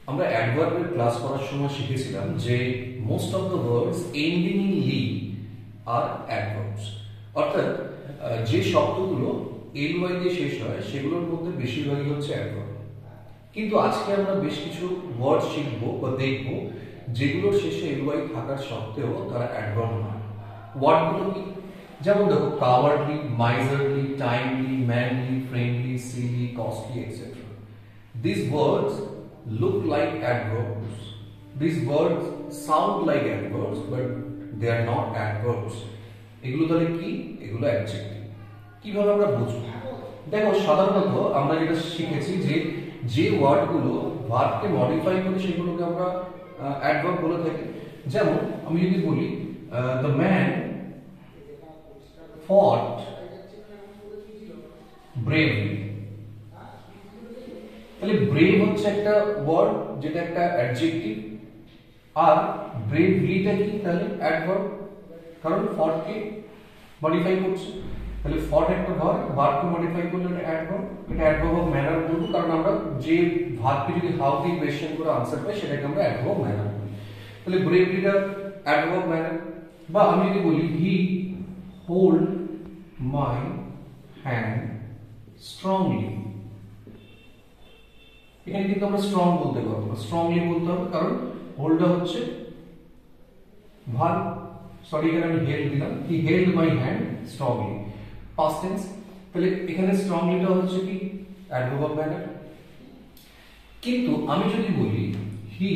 আমরা অ্যাডভার্বের ক্লাস করার সময় শিখেছিলাম যে most of the words ending in ly are adverbs, অর্থাৎ যে শব্দগুলো ly দিয়ে শেষ হয় সেগুলোর মধ্যে বেশিরভাগই হচ্ছে অ্যাডভার্ব। কিন্তু আজকে আমরা বেশ কিছু ওয়ার্ড শিখবো বা দেখবো যেগুলোর শেষে ly থাকার সত্ত্বেও তারা অ্যাডভার্ব নয়। ওয়ার্ডগুলো কি? যেমন দেখো, cowardly, miserly, timely, manly, friendly, silly, costly, etcetera. These words look like adverbs. These words sound like adverbs, but they are not adverbs. এগুলো তাহলে কি? এগুলো অ্যাডজেক্টিভ। কিভাবে আমরা বুঝবো? দেখো, সাধারণত আমরা যেটা শিখেছি যে ওয়ার্ডগুলো ভার্বকে মডিফাই করে সেগুলোকে আমরা অ্যাডভার্ব বলে থাকি। যেমন আমি যদি বলি দ্য ম্যান ফট ব্রেভলি, তাহলে ব্রেভ হচ্ছে একটা ওয়ার্ড যেটা একটা অ্যাডজেক্টিভ, আর ব্রেভলিটা কি? তাহলে অ্যাডভার্ব, কারণ ফটকে মডিফাই করছে। তাহলে ফট একটা ভার্বকে মডিফাই করলে এটা অ্যাডভার্ব। এটা অ্যাডভার্ব অফ ম্যানার বলবো, কারণ আমরা যে ভার্বকে যদি হাউ দিয়ে কোয়েশ্চেন করে আনসার পাই সেটাকে আমরা অ্যাডভার্ব অফ ম্যানার বলি। তাহলে ব্রেভলিটা অ্যাডভার্ব অফ ম্যানার। বা আমি যদি বলি হি হোল্ড মাই হ্যান্ড স্ট্রংলি, এখানে কিন্তু আমরা স্ট্রং বলতে পারবো না, স্ট্রংলি বলতে হবে, কারণ হোল্ডটা হচ্ছে ভার্ব। সরি, এখানে আমি হেল্ড দিলাম, হি held my hand strongly, past tense. তাহলে এখানে স্ট্রংলিটা হচ্ছে কি? Adverb of manner. কিন্তু আমি যদি বলি হি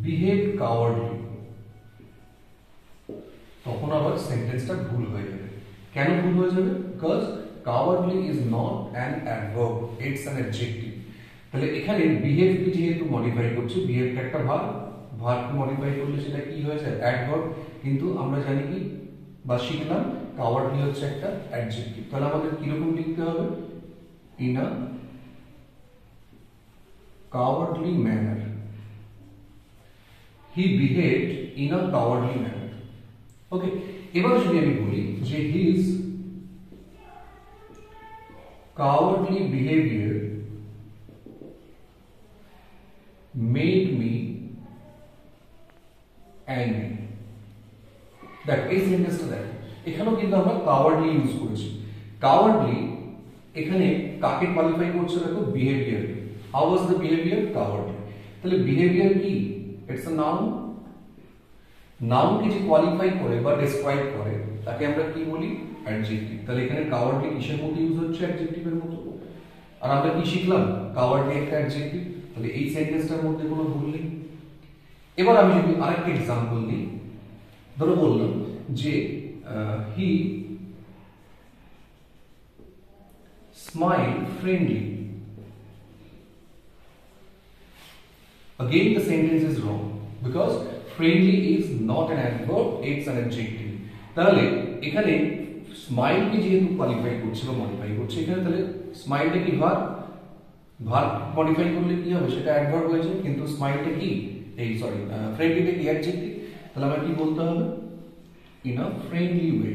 বিহেভড কাওয়ার্ডলি, তখন আবার সেন্টেন্সটা ভুল হয়ে যাবে। কেন ভুল হয়ে যাবে? Because cowardly is not an adverb, it's an adjective. তাহলে এখানে behave কে যেহেতু মডিফাই করছে, behave একটা ভার্ব মডিফাই করলে সেটা কি হয়ে যায়? অ্যাডভার্ব। কিন্তু আমরা জানি কি বা শিখলাম cowardly হচ্ছে একটা অ্যাডজেক্টিভ। তাহলে আমাদের কি রকম লিখতে হবে? in a cowardly manner, he behaved in a cowardly manner. ওকে, এবার যদি আমি বলি যে his cowardly behavior made me angry, দেখ এই সেন্টেন্সটা দেখ, এখানেও কিন্তু আমরা কাওয়ার্ডলি ইউজ করেছি। কাওয়ার্ডলি এখানে কাকে কোয়ালিফাই করছে? দেখো, behaviour. How was the behaviour? Cowardly. তাহলে বিহেভিয়ার কি? It's a noun. নাউনকে যে কোয়ালিফাই করে বা ডেসক্রাইব করে তাকে আমরা কি বলি? অ্যাডজেক্টিভ। তাহলে এখানে কাওয়ার্ডলি কিসের মধ্যে ইউজ হচ্ছে? অ্যাডজেক্টিভের মতো। আর আমরা কি শিখলাম? কাওয়ার্ডলি একটা অ্যাডজেক্টিভ। তাহলে এই সেন্টেন্সটার মধ্যে কোনো ভুল নেই। এবার আমি যদি আরেকটা এক্সাম্পল দিই, ধরো বললাম যে হি smile friendly, again the sentence is wrong because friendly is not an adverb, it's an adjective. তাহলে এখানে স্মাইল কে যেহেতু কোয়ালিফাই করছে বা মডিফাই করছে, এখানে তাহলে স্মাইলটা কি ভার্ব? ভার্ব মডিফাই করলে কি হবে? সেটা অ্যাডভার্ব হয়ে যায়। কিন্তু স্মাইলটা কি? এই সরি, ফ্রেন্ডলিটা কি? অ্যাডজেক্টিভ। তাহলে আমরা কি বলতে হবে? In a friendly way.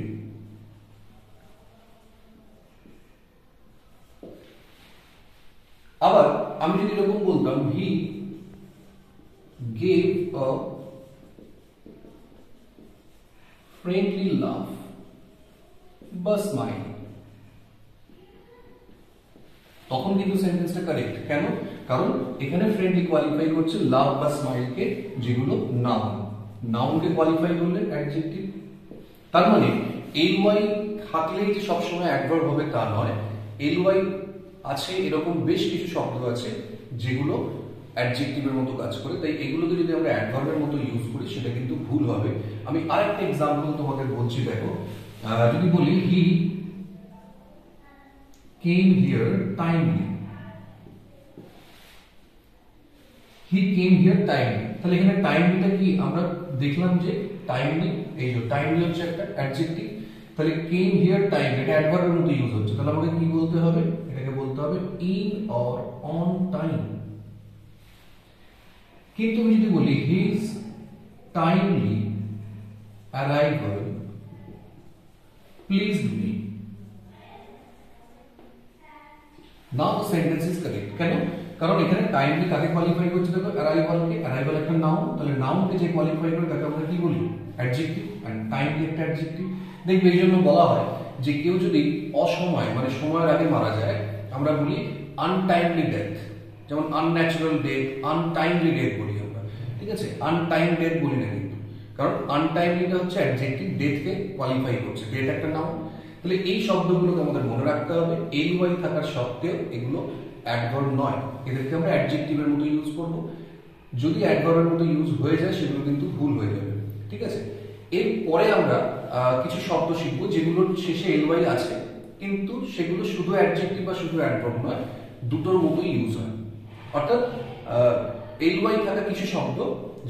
আবার আমি যদি এরকম বলতাম হি gave a friendly laugh বা smile, তখন কিন্তু সেন্টেন্সটা কারেক্ট। কেন? কারণ এখানে ফ্রেন্ডলি কোয়ালিফাই করছে লাভ বা স্মাইল কে, যেগুলো নাউন। নাউনকে কোয়ালিফাই করলে অ্যাডজেক্টিভ। তার মানে ly থাকলেই যে সবসময় অ্যাডভার্ব হবে তা নয়। ly আছে এরকম বেশ কিছু শব্দ আছে যেগুলো অ্যাডজেক্টিভের মতো কাজ করে। তাই এগুলোকে যদি আমরা অ্যাডভার্বের মতো ইউজ করি সেটা কিন্তু ভুল হবে। আমি আরেকটা এক্সাম্পল তোমাদের বলছি, দেখো, যদি বলি হি came here timely, he came here timely, তাহলে এখানে টাইমলিটা কি? আমরা দেখলাম যে টাইমলি, এই যে টাইমলি হচ্ছে একটা অ্যাডজেক্টিভ। তাহলে came here timely এটা অ্যাডভার্বের মতো ইউজ হচ্ছে। তাহলে আমাকে কি বলতে হবে? এটাকে বলতে হবে in or on time। কিন্তু আমি যদি বলি his timely arrival pleased me, now the sentence is correct. কেন? কারণ এখানে টাইমলি কাকে কোয়ালিফাই করছে দেখো, অ্যারাইভালকে। অ্যারাইভাল একটা নাউন, তাহলে নাউনকে যে কোয়ালিফাই করে তাকে আমরা কি বলি? অ্যাডজেক্টিভ। এন্ড টাইমলি একটা অ্যাডজেক্টিভ। দেখবে এই জন্য বলা হয় যে কেউ যদি অসময় মানে সময়ের আগে মারা যায় আমরা বলি আনটাইমলি ডেথ। যেমন আনন্যাচারাল ডেথ, আনটাইমলি ডেথ বলি আমরা, ঠিক আছে? আনটাইম ডেথ বলি না কিন্তু, কারণ আনটাইমলিটা হচ্ছে অ্যাডজেক্টিভ, ডেথকে কোয়ালিফাই করছে। ডেথ একটা নাউন। তাহলে এই শব্দগুলোকে আমাদের মনে রাখতে হবে। এল ওয়াই থাকার সত্ত্বেও এগুলো অ্যাডভার্ব নয়, এদেরকে আমরা অ্যাডজেক্টিভের মতো ইউজ করব। যদি অ্যাডভার্বের মতো ইউজ হয়ে যায় সেগুলো কিন্তু ভুল হয়ে যাবে, ঠিক আছে? এরপরে আমরা কিছু শব্দ শিখবো যেগুলোর শেষে এল ওয়াই আছে, কিন্তু সেগুলো শুধু অ্যাডজেক্টিভ বা শুধু অ্যাডভার্ব নয়, দুটোর মতোই ইউজ হয়। অর্থাৎ এল ওয়াই থাকা কিছু শব্দ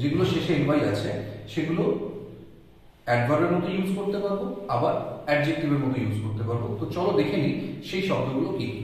যেগুলো শেষে এল ওয়াই আছে সেগুলো অ্যাডভার্বের মতো ইউজ করতে পারবো, আবার অ্যাডজেক্টিভের মতো ইউজ করতে পারবো। তো চলো দেখে নিই সেই শব্দগুলো কি কি।